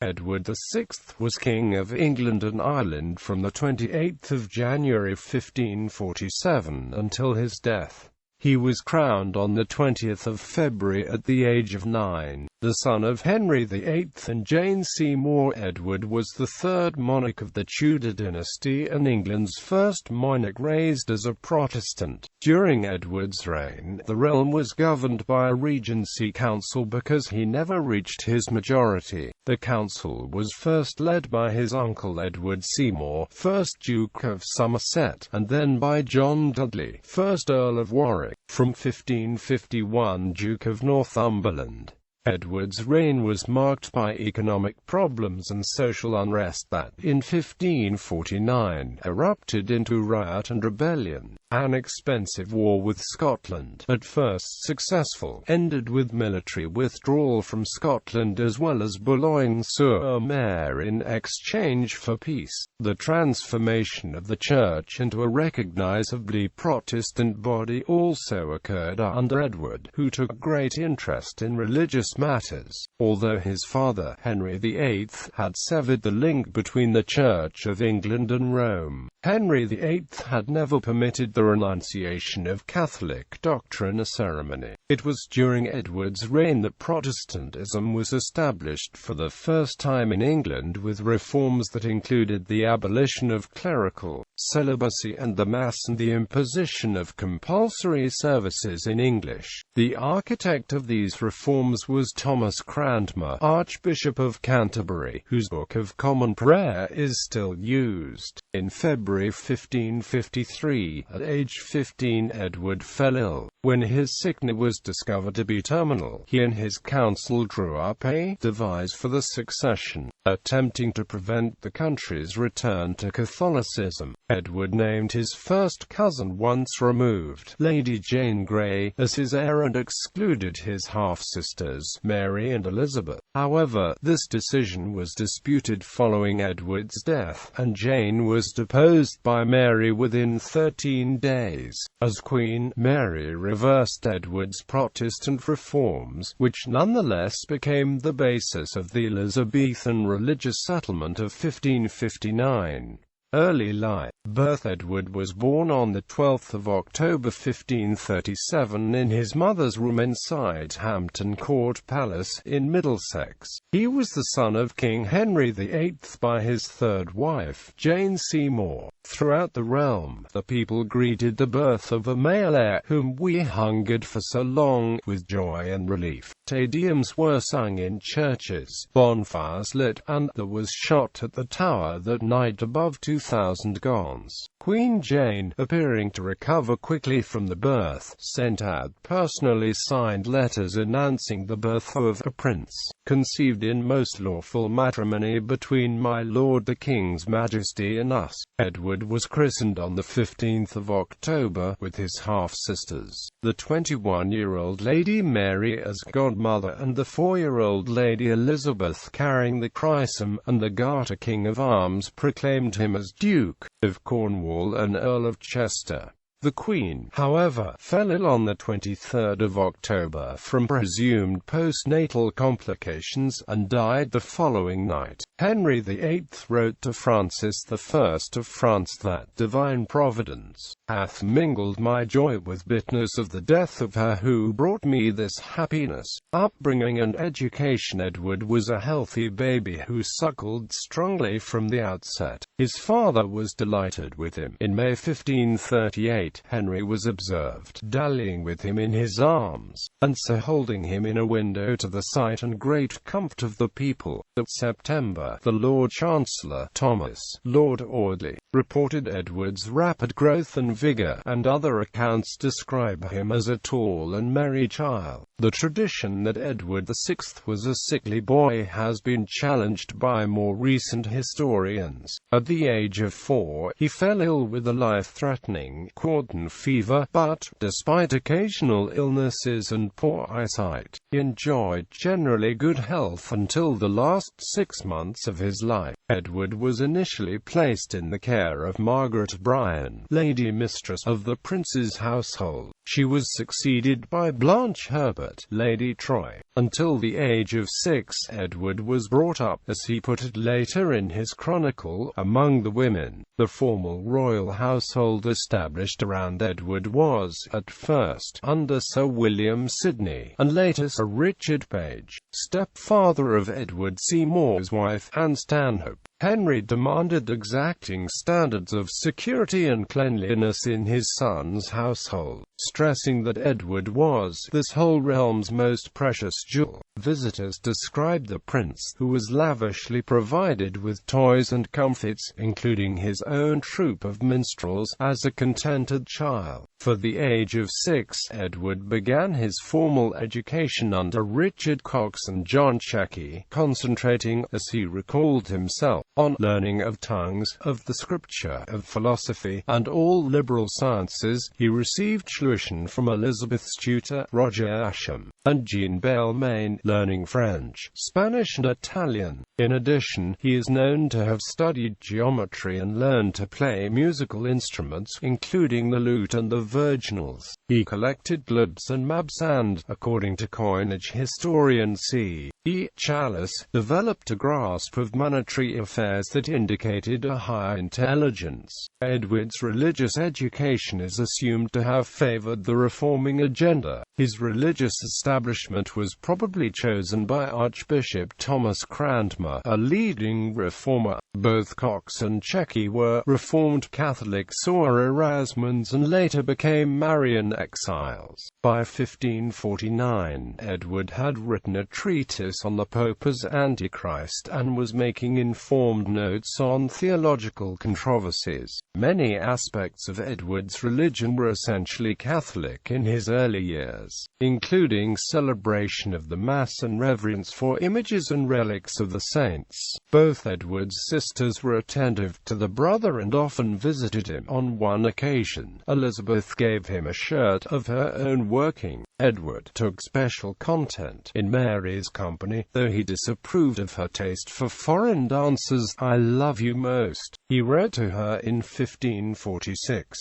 Edward VI was King of England and Ireland from the 28th of January 1547 until his death. He was crowned on the 20th of February at the age of 9. The son of Henry VIII and Jane Seymour, Edward was the third monarch of the Tudor dynasty and England's first monarch raised as a Protestant. During Edward's reign, the realm was governed by a Regency Council because he never reached his majority. The council was first led by his uncle Edward Seymour, 1st Duke of Somerset, and then by John Dudley, 1st Earl of Warwick, from 1551 Duke of Northumberland. Edward's reign was marked by economic problems and social unrest that, in 1549, erupted into riot and rebellion. An expensive war with Scotland, at first successful, ended with military withdrawal from Scotland as well as Boulogne-sur-Mer in exchange for peace. The transformation of the Church into a recognizably Protestant body also occurred under Edward, who took great interest in religious matters. Although his father, Henry VIII, had severed the link between the Church of England and Rome, Henry VIII had never permitted the renunciation of Catholic doctrine or ceremony. It was during Edward's reign that Protestantism was established for the first time in England, with reforms that included the abolition of clerical celibacy and the Mass and the imposition of compulsory services in English. The architect of these reforms was Thomas Cranmer, Archbishop of Canterbury, whose Book of Common Prayer is still used. In February 1553, at age 15, Edward fell ill. When his sickness was discovered to be terminal, he and his council drew up a device for the succession, attempting to prevent the country's return to Catholicism. Edward named his first cousin, once removed, Lady Jane Grey, as his heir and excluded his half-sisters, Mary and Elizabeth. However, this decision was disputed following Edward's death, and Jane was deposed by Mary within 13 days. As Queen, Mary reversed Edward's Protestant reforms, which nonetheless became the basis of the Elizabethan religious settlement of 1559. Early life. Birth. Edward was born on the 12th of October 1537 in his mother's room inside Hampton Court Palace, in Middlesex. He was the son of King Henry VIII by his third wife, Jane Seymour. Throughout the realm, the people greeted the birth of a male heir, whom we hungered for so long, with joy and relief. Te Deums were sung in churches, bonfires lit, and there was shot at the Tower that night above 2,000 guns. Queen Jane, appearing to recover quickly from the birth, sent out personally signed letters announcing the birth of a prince, conceived in most lawful matrimony between my lord the King's Majesty and us. Edward was christened on the 15th of October, with his half-sisters, the 21-year-old Lady Mary as godmother and the 4-year-old Lady Elizabeth carrying the chrism, and the Garter King of Arms proclaimed him as Duke of Cornwall and Earl of Chester. The Queen, however, fell ill on the 23rd of October from presumed postnatal complications, and died the following night. Henry VIII wrote to Francis I of France that divine providence hath mingled my joy with bitterness of the death of her who brought me this happiness. Upbringing and education. Edward was a healthy baby who suckled strongly from the outset. His father was delighted with him. In May 1538, Henry was observed dallying with him in his arms, and so holding him in a window to the sight and great comfort of the people. That September, the Lord Chancellor, Thomas, Lord Audley, reported Edward's rapid growth and vigour, and other accounts describe him as a tall and merry child. The tradition that Edward VI was a sickly boy has been challenged by more recent historians. At the age of 4, he fell ill with a life-threatening Northern fever, but, despite occasional illnesses and poor eyesight, he enjoyed generally good health until the last 6 months of his life. Edward was initially placed in the care of Margaret Bryan, Lady Mistress of the Prince's household. She was succeeded by Blanche Herbert, Lady Troy. Until the age of 6, Edward was brought up, as he put it later in his chronicle, among the women. The formal royal household established around Edward was, at first, under Sir William Sidney, and later Sir Richard Page, stepfather of Edward Seymour's wife, Anne Stanhope. Henry demanded exacting standards of security and cleanliness in his son's household, stressing that Edward was this whole realm's most precious jewel. Visitors described the prince, who was lavishly provided with toys and comforts, including his own troupe of minstrels, as a contented child. For the age of 6, Edward began his formal education under Richard Cox and John Checkie, concentrating, as he recalled himself, on learning of tongues, of the scripture, of philosophy, and all liberal sciences. He received tuition from Elizabeth's tutor, Roger Ascham, and Jean Belmain, learning French, Spanish and Italian. In addition, he is known to have studied geometry and learned to play musical instruments, including the lute and the virginals. He collected glibs and mabs and, according to coinage historian C.E. Chalice, developed a grasp of monetary affairs that indicated a high intelligence. Edward's religious education is assumed to have favored the reforming agenda. His religious establishment was probably chosen by Archbishop Thomas Cranmer, a leading reformer. Both Cox and Checkie were Reformed Catholics or Erasmians and later became Marian exiles. By 1549, Edward had written a treatise on the Pope as Antichrist and was making informed notes on theological controversies. Many aspects of Edward's religion were essentially Catholic in his early years, including celebration of the Mass and reverence for images and relics of the saints. Both Edward's sisters were attentive to the brother and often visited him. On one occasion, Elizabeth gave him a shirt of her own working. Edward took special content in Mary's company, though he disapproved of her taste for foreign dances. "I love you most," he wrote to her in 1546.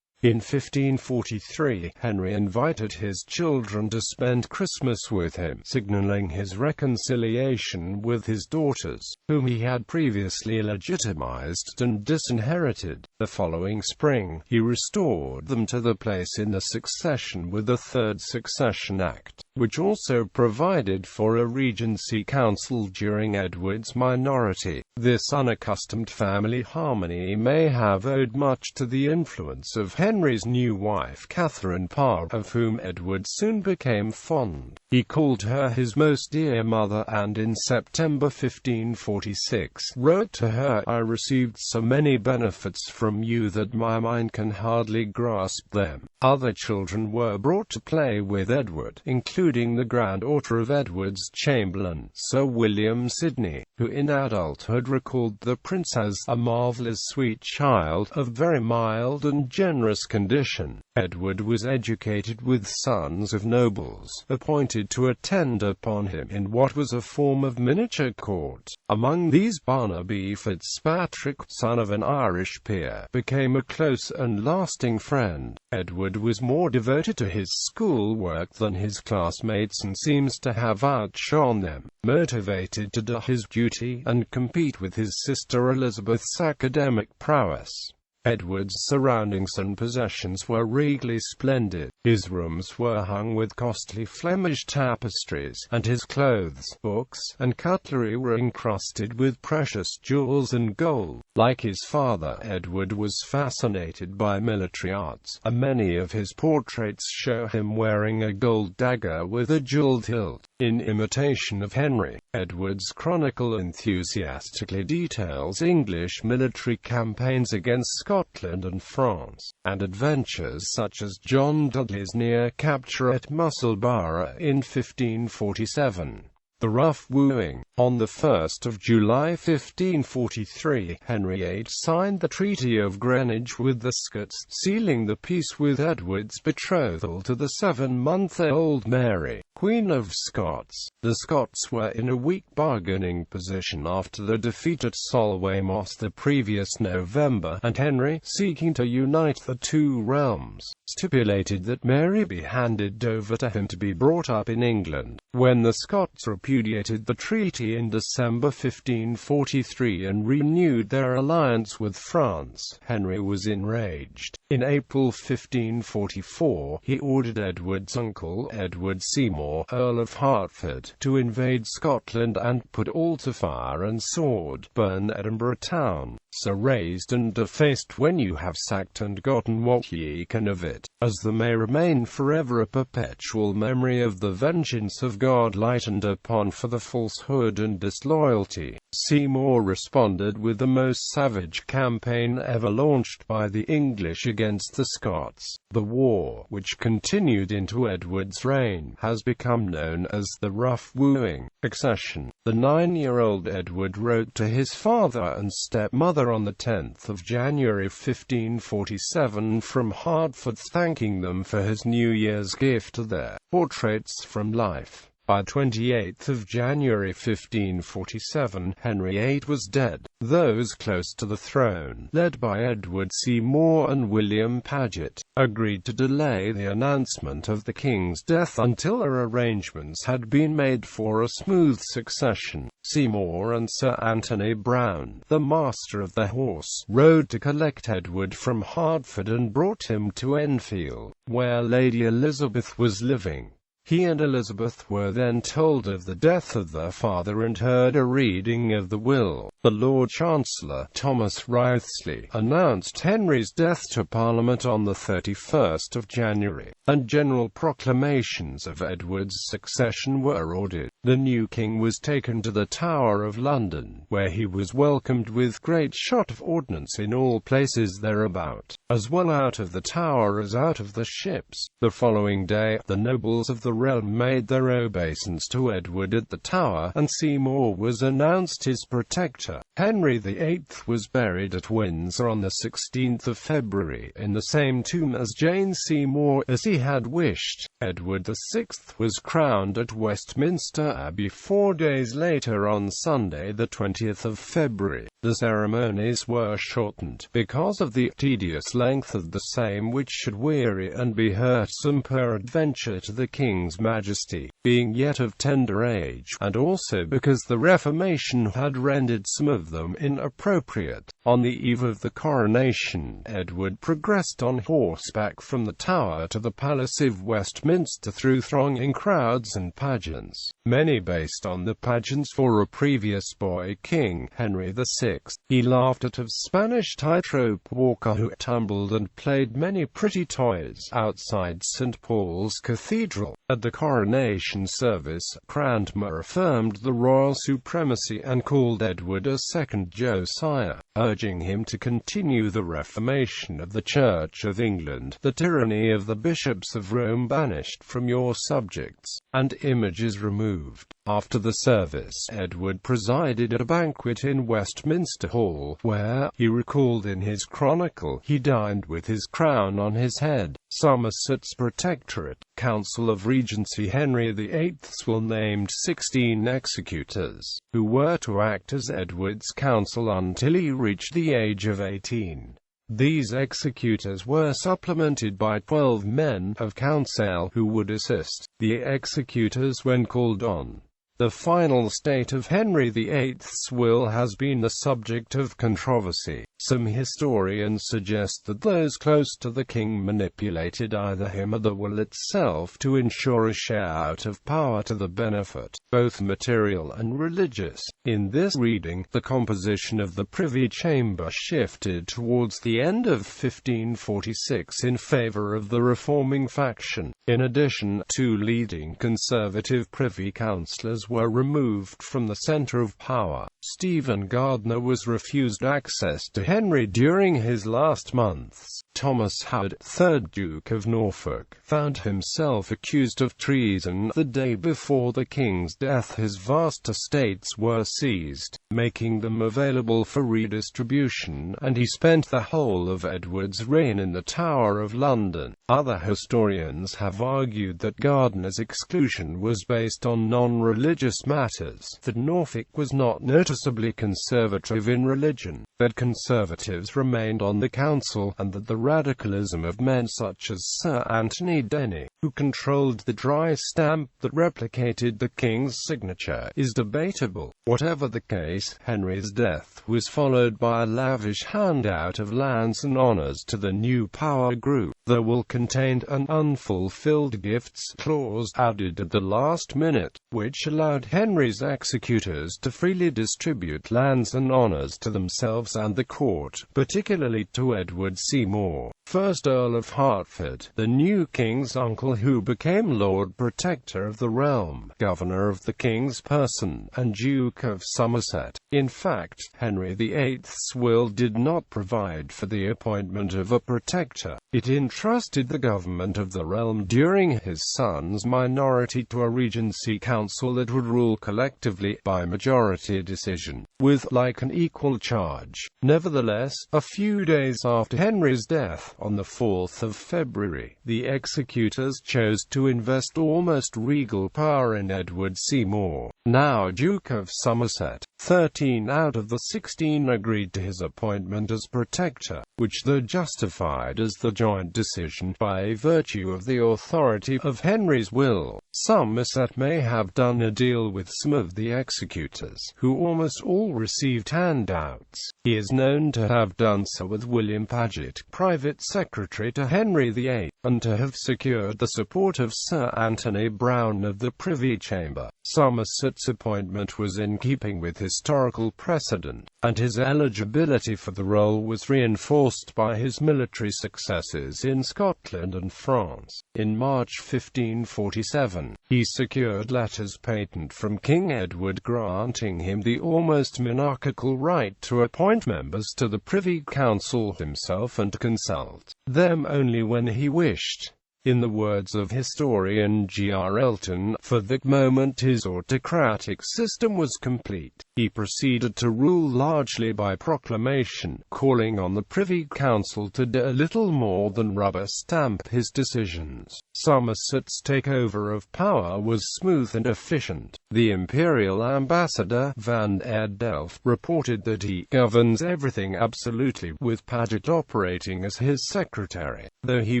In 1543, Henry invited his children to spend Christmas with him, signaling his reconciliation with his daughters, whom he had previously legitimized and disinherited. The following spring, he restored them to the place in the succession with the Third Succession Act, which also provided for a Regency Council during Edward's minority. This unaccustomed family harmony may have owed much to the influence of Henry's new wife Catherine Parr, of whom Edward soon became fond. He called her his most dear mother and in September 1546 wrote to her, "I received so many benefits from you that my mind can hardly grasp them." Other children were brought to play with Edward, including the granddaughter of Edward's chamberlain, Sir William Sidney, who in adulthood recalled the prince as a marvelous sweet child, of very mild and generous condition. Edward was educated with sons of nobles, appointed to attend upon him in what was a form of miniature court. Among these, Barnaby Fitzpatrick, son of an Irish peer, became a close and lasting friend. Edward was more devoted to his school work than his classmates and seems to have outshone them, motivated to do his duty and compete with his sister Elizabeth's academic prowess. Edward's surroundings and possessions were regally splendid. His rooms were hung with costly Flemish tapestries, and his clothes, books, and cutlery were encrusted with precious jewels and gold. Like his father, Edward was fascinated by military arts, and many of his portraits show him wearing a gold dagger with a jeweled hilt. In imitation of Henry, Edward's chronicle enthusiastically details English military campaigns against Scotland and France, and adventures such as John Dudley's near capture at Musselburgh in 1547. The rough wooing. On the 1st of July 1543, Henry VIII signed the Treaty of Greenwich with the Scots, sealing the peace with Edward's betrothal to the 7-month-old Mary, Queen of Scots. The Scots were in a weak bargaining position after the defeat at Solway-Moss the previous November, and Henry, seeking to unite the two realms, stipulated that Mary be handed over to him to be brought up in England. When the Scots repudiated the treaty in December 1543 and renewed their alliance with France, Henry was enraged. In April 1544, he ordered Edward's uncle, Edward Seymour, Earl of Hertford, to invade Scotland and put all to fire and sword, burn Edinburgh town. So razed and defaced when you have sacked and gotten what ye can of it, as there may remain forever a perpetual memory of the vengeance of God lightened upon for the falsehood and disloyalty. Seymour responded with the most savage campaign ever launched by the English against the Scots. The war, which continued into Edward's reign, has become known as the Rough Wooing. Accession. The 9-year-old Edward wrote to his father and stepmother on the 10th of January 1547 from Hertford, thanking them for his New Year's gift of their portraits from life. By 28th of January 1547, Henry VIII was dead. Those close to the throne, led by Edward Seymour and William Paget, agreed to delay the announcement of the king's death until arrangements had been made for a smooth succession. Seymour and Sir Anthony Browne, the master of the horse, rode to collect Edward from Hertford and brought him to Enfield, where Lady Elizabeth was living. He and Elizabeth were then told of the death of their father and heard a reading of the will. The Lord Chancellor, Thomas Wriothesley, announced Henry's death to Parliament on the 31st of January, and general proclamations of Edward's succession were ordered. The new king was taken to the Tower of London, where he was welcomed with great shot of ordnance in all places thereabout, as well out of the Tower as out of the ships. The following day, the nobles of the realm made their obeisance to Edward at the Tower, and Seymour was announced his protector. Henry VIII was buried at Windsor on the 16th of February, in the same tomb as Jane Seymour, as he had wished. Edward VI was crowned at Westminster Abbey 4 days later on Sunday the 20th of February. The ceremonies were shortened, because of the tedious length of the same, which should weary and be irksome peradventure to the King's Majesty, being yet of tender age, and also because the Reformation had rendered some of them inappropriate. On the eve of the coronation, Edward progressed on horseback from the Tower to the Palace of Westminster through thronging crowds and pageants, many based on the pageants for a previous boy king, Henry VI. He laughed at a Spanish tightrope walker who tumbled and played many pretty toys outside St. Paul's Cathedral. At the coronation service, Cranmer affirmed the royal supremacy and called Edward a second Josiah, urging him to continue the reformation of the Church of England, the tyranny of the bishops of Rome banished from your subjects, and images removed. After the service, Edward presided at a banquet in Westminster Hall, where, he recalled in his chronicle, he dined with his crown on his head. Somerset's Protectorate Council of Regency. Henry VIII's will named 16 executors, who were to act as Edward's counsel until he reached the age of 18. These executors were supplemented by 12 men of counsel who would assist the executors when called on. The final state of Henry VIII's will has been the subject of controversy. Some historians suggest that those close to the king manipulated either him or the will itself to ensure a share out of power to the benefit, both material and religious. In this reading, the composition of the Privy Chamber shifted towards the end of 1546 in favour of the reforming faction. In addition, 2 leading conservative privy councillors were removed from the centre of power. Stephen Gardiner was refused access to Henry during his last months. Thomas Howard, 3rd Duke of Norfolk, found himself accused of treason. The day before the king's death, his vast estates were seized, making them available for redistribution, and he spent the whole of Edward's reign in the Tower of London. Other historians have argued that Gardiner's exclusion was based on non-religious matters, that Norfolk was not noticeably conservative in religion, that conservatives remained on the council, and that the radicalism of men such as Sir Anthony Denny, who controlled the dry stamp that replicated the king's signature, is debatable. Whatever the case, Henry's death was followed by a lavish handout of lands and honours to the new power group. There will contained an unfulfilled gifts clause added at the last minute, which allowed Henry's executors to freely distribute lands and honours to themselves and the court, particularly to Edward Seymour, 1st Earl of Hertford, the new king's uncle, who became Lord Protector of the realm, Governor of the king's person, and Duke of Somerset. In fact, Henry VIII's will did not provide for the appointment of a protector. It entrusted the government of the realm during his son's minority to a Regency Council that would rule collectively, by majority decision, with like an equal charge. Nevertheless, a few days after Henry's death, on the 4th of February, the executors chose to invest almost regal power in Edward Seymour, now Duke of Somerset. 13 out of the 16 agreed to his appointment as protector, which they justified as the joint decision by virtue of the authority of Henry's will. Somerset may have done a deal with some of the executors, who almost all received handouts. He is known to have done so with William Paget, private secretary to Henry VIII, and to have secured the support of Sir Anthony Browne of the Privy Chamber. Somerset's appointment was in keeping with historical precedent, and his eligibility for the role was reinforced by his military successes in Scotland and France. In March 1547, he secured letters patent from King Edward granting him the almost monarchical right to appoint members to the Privy Council himself and to consult them only when he wished. In the words of historian G.R. Elton, for the moment his autocratic system was complete. He proceeded to rule largely by proclamation, calling on the Privy Council to do a little more than rubber stamp his decisions. Somerset's takeover of power was smooth and efficient. The imperial ambassador, Van Delft, reported that he governs everything absolutely, with Paget operating as his secretary, though he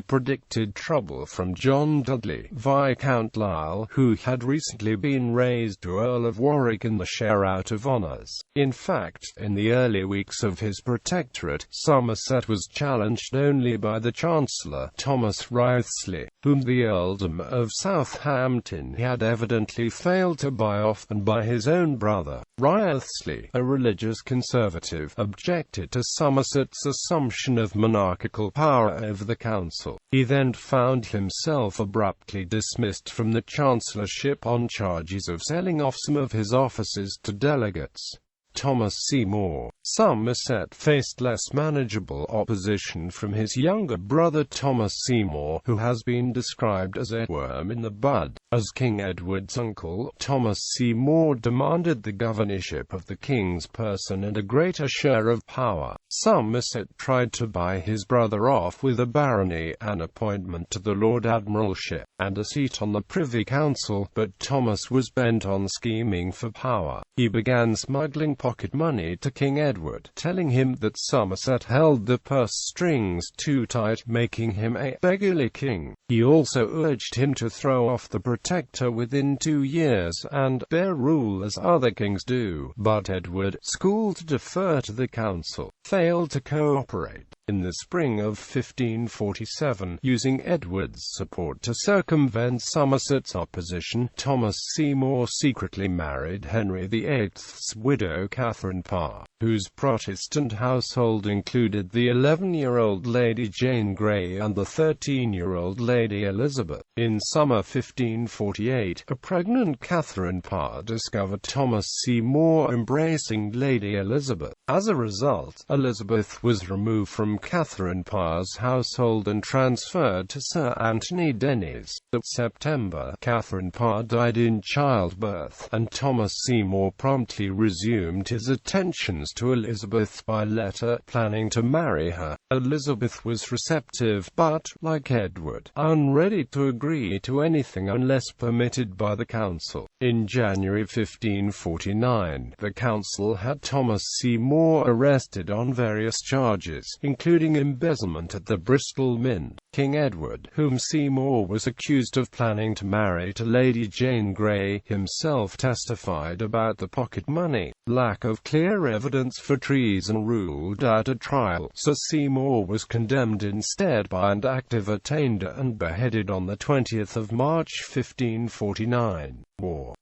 predicted trouble from John Dudley, Viscount Lisle, who had recently been raised to Earl of Warwick in the share out of honours. In fact, in the early weeks of his protectorate, Somerset was challenged only by the Chancellor, Thomas Wriothesley, whom the earldom of Southampton had evidently failed to buy off, and by his own brother. Wriothesley, a religious conservative, objected to Somerset's assumption of monarchical power over the council. He then found himself abruptly dismissed from the chancellorship on charges of selling off some of his offices to delegates. Thomas Seymour. Somerset faced less manageable opposition from his younger brother Thomas Seymour, who has been described as a worm in the bud. As King Edward's uncle, Thomas Seymour demanded the governorship of the king's person and a greater share of power. Somerset tried to buy his brother off with a barony, an appointment to the Lord Admiralship, and a seat on the Privy Council, but Thomas was bent on scheming for power. He began smuggling pocket money to King Edward, telling him that Somerset held the purse strings too tight, making him a beggarly king. He also urged him to throw off the Protector within 2 years, and bear rule as other kings do, but Edward, schooled to defer to the council, failed to cooperate. In the spring of 1547, using Edward's support to circumvent Somerset's opposition, Thomas Seymour secretly married Henry VIII's widow, Catherine Parr, whose Protestant household included the 11-year-old Lady Jane Grey and the 13-year-old Lady Elizabeth. In summer 1548, a pregnant Catherine Parr discovered Thomas Seymour embracing Lady Elizabeth. As a result, Elizabeth was removed from Catherine Parr's household and transferred to Sir Anthony Denys. That September, Catherine Parr died in childbirth, and Thomas Seymour promptly resumed his attentions to Elizabeth by letter, planning to marry her. Elizabeth was receptive but, like Edward, unready to agree to anything unless permitted by the council. In January 1549, the council had Thomas Seymour arrested on various charges, including embezzlement at the Bristol Mint. King Edward, whom Seymour was accused of planning to marry to Lady Jane Grey, himself testified about the pocket money. Lack of clear evidence for treason ruled out a trial, so Seymour was condemned instead by an active attainder and beheaded on the 20th of March 1549.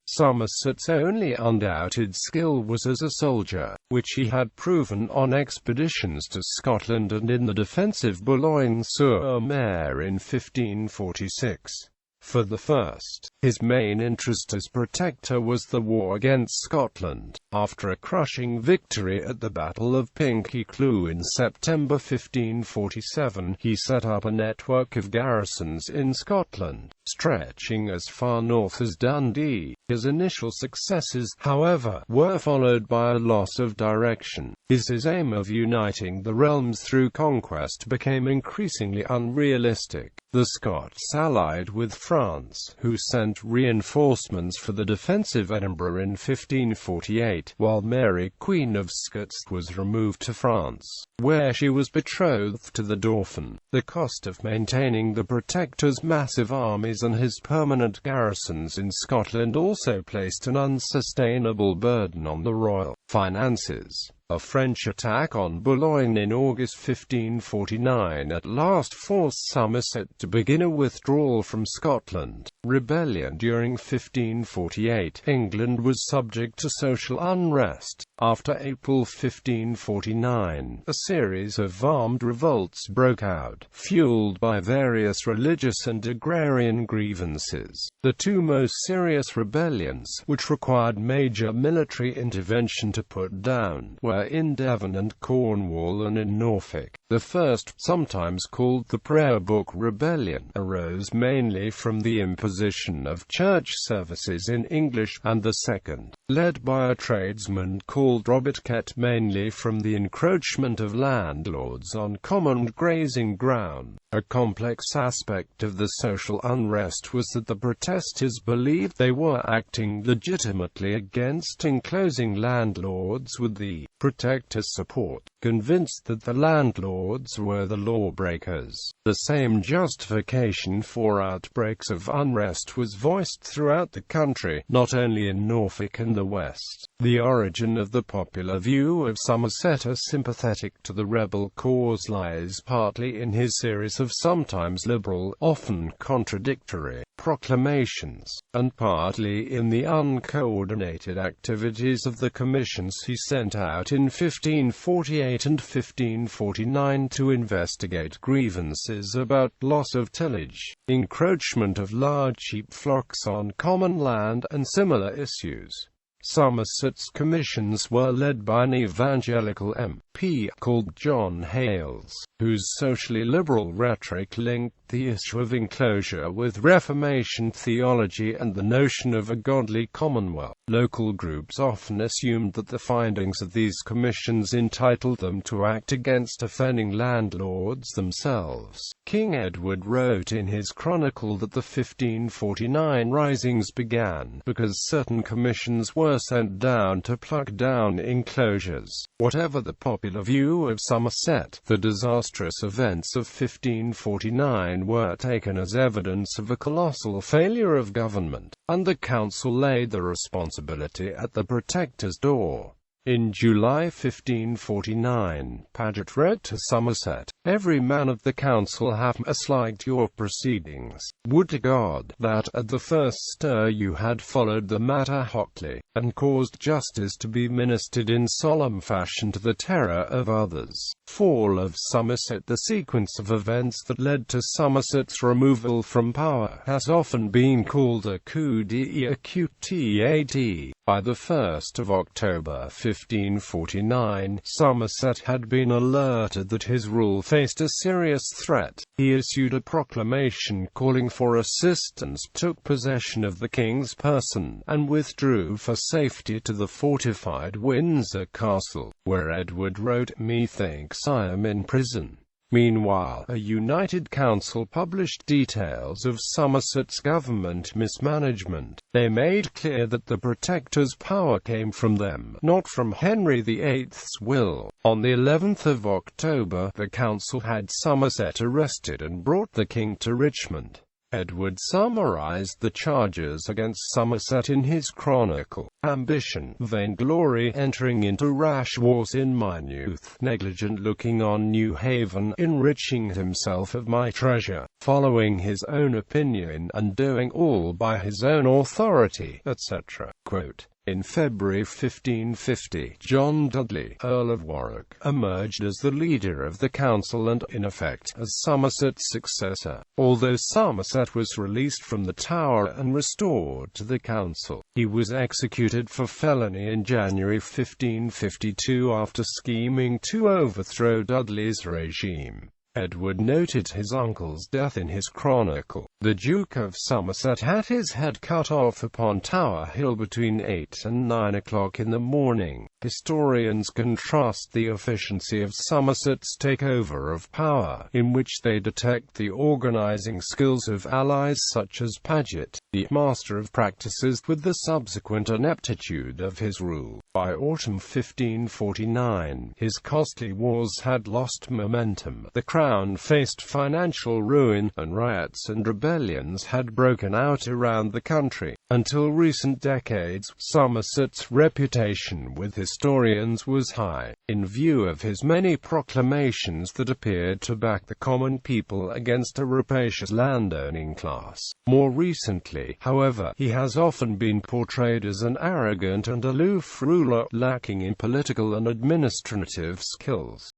Somerset's only undoubted skill was as a soldier, which he had proven on expeditions to Scotland and in the defensive Boulogne-sur-Mer in 1546. For the first, his main interest as protector was the war against Scotland. After a crushing victory at the Battle of Pinkie Cleugh in September 1547, he set up a network of garrisons in Scotland, stretching as far north as Dundee. His initial successes, however, were followed by a loss of direction. His aim of uniting the realms through conquest became increasingly unrealistic. The Scots allied with France, who sent reinforcements for the defensive Edinburgh in 1548, while Mary, Queen of Scots, was removed to France, where she was betrothed to the Dauphin. The cost of maintaining the Protector's massive armies and his permanent garrisons in Scotland also placed an unsustainable burden on the royal finances. A French attack on Boulogne in August 1549 at last forced Somerset to begin a withdrawal from Scotland. Rebellion during 1548. England was subject to social unrest. After April 1549, a series of armed revolts broke out, fueled by various religious and agrarian grievances. The two most serious rebellions, which required major military intervention to put down, were in Devon and Cornwall and in Norfolk. The first, sometimes called the Prayer Book Rebellion, arose mainly from the imposition of church services in English, and the second, led by a tradesman called Robert Kett, mainly from the encroachment of landlords on common grazing ground. A complex aspect of the social unrest was that the protesters believed they were acting legitimately against enclosing landlords with the Protector's support, convinced that the landlords were the lawbreakers. The same justification for outbreaks of unrest was voiced throughout the country, not only in Norfolk and the West. The origin of the popular view of Somerset as sympathetic to the rebel cause lies partly in his series of sometimes liberal, often contradictory, proclamations, and partly in the uncoordinated activities of the commissions he sent out in 1548 and 1549 to investigate grievances about loss of tillage, encroachment of large sheep flocks on common land, and similar issues. Somerset's commissions were led by an evangelical MP called John Hales, whose socially liberal rhetoric linked the issue of enclosure with Reformation theology and the notion of a godly commonwealth. Local groups often assumed that the findings of these commissions entitled them to act against offending landlords themselves. King Edward wrote in his chronicle that the 1549 risings began because certain commissions were sent down to pluck down enclosures. Whatever the popular view of Somerset, the disastrous events of 1549 were taken as evidence of a colossal failure of government, and the council laid the responsibility at the Protector's door. In July 1549, Paget read to Somerset, "Every man of the council hath misliked your proceedings. Would to God, that at the first stir you had followed the matter hotly, and caused justice to be ministered in solemn fashion to the terror of others." Fall of Somerset. The sequence of events that led to Somerset's removal from power has often been called a coup d'état. By the 1st of October 1549, Somerset had been alerted that his rule faced a serious threat. He issued a proclamation calling for assistance, took possession of the king's person, and withdrew for safety to the fortified Windsor Castle, where Edward wrote, "Methinks I am in prison." Meanwhile, a united council published details of Somerset's government mismanagement. They made clear that the Protector's power came from them, not from Henry VIII's will. On the 11th of October, the council had Somerset arrested and brought the king to Richmond. Edward summarized the charges against Somerset in his chronicle: ambition, vainglory, entering into rash wars in mine youth, negligent looking on New Haven, enriching himself of my treasure, following his own opinion, and doing all by his own authority, etc. Quote, in February 1550, John Dudley, Earl of Warwick, emerged as the leader of the council and, in effect, as Somerset's successor. Although Somerset was released from the Tower and restored to the council, he was executed for felony in January 1552 after scheming to overthrow Dudley's regime. Edward noted his uncle's death in his chronicle. The Duke of Somerset had his head cut off upon Tower Hill between 8 and 9 o'clock in the morning. Historians contrast the efficiency of Somerset's takeover of power, in which they detect the organizing skills of allies such as Paget, the master of practices, with the subsequent ineptitude of his rule. By autumn 1549, his costly wars had lost momentum. The crown faced financial ruin, and riots and rebellions had broken out around the country. Until recent decades, Somerset's reputation with historians was high, in view of his many proclamations that appeared to back the common people against a rapacious landowning class. More recently, however, he has often been portrayed as an arrogant and aloof ruler, lacking in political and administrative skills.